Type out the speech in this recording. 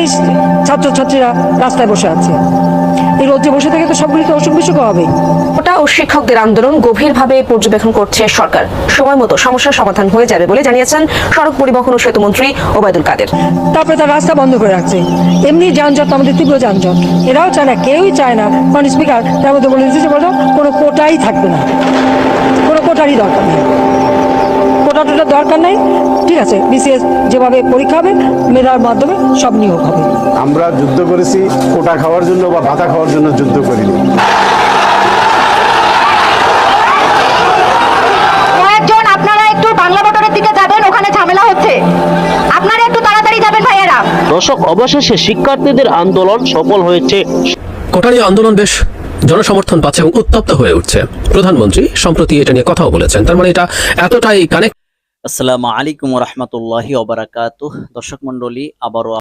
তাই ছাত্রছাত্রীরা রাস্তায় বসে আছে। এই রোদে বসে থেকে তো সবগুলি তো অসুখ বিসুখ হবে। ওটা ও শিক্ষকদের আন্দোলন গভীরভাবে পর্যবেক্ষণ করছে সরকার। সময় মতো সমস্যার সমাধান হয়ে যাবে বলে জানিয়েছেন সড়ক পরিবহন ও সেতু মন্ত্রী ওবায়দুল কাদের। তারপরে তার রাস্তা বন্ধ করে রাখছে। এমনি যানজট, আমাদের তীব্র যানজট, এরাও চায় না, কেউই চায় না। কারণ স্পিকার তার মধ্যে বলে দিচ্ছে, বলো কোনো কোটাই থাকবে না, কোনো কোটারই দরকার নেই, কোটাটোটার দরকার নেই। ঠিক আছে, বিসিএস যেভাবে পরীক্ষা হবে মেধার মাধ্যমে সব নিয়োগ হবে। আমরা যুদ্ধ করেছি কোটা খাওয়ার জন্য বা ভাতা খাওয়ার জন্য যুদ্ধ করিনি। কয়েকজন আপনারা একটু বাংলা মোটরের দিকে যাবেন, ওখানে ঝামেলা হচ্ছে, আপনারা একটু তাড়াতাড়ি যাবেন ভাইয়েরা। দর্শক, অবশেষে শিক্ষার্থীদের আন্দোলন সফল হয়েছে। কোটারি আন্দোলন বেশ জনসমর্থন পাচ্ছে এবং উত্তপ্ত হয়ে উঠছে। প্রধানমন্ত্রী সম্প্রতি এটা নিয়ে কথাও বলেছেন। তার মানে এটা এতটাই কানেক্ট। আসসালামু আলাইকুম ওয়া রাহমাতুল্লাহি ওয়া বারাকাতুহু। দর্শক মণ্ডলী, আবারও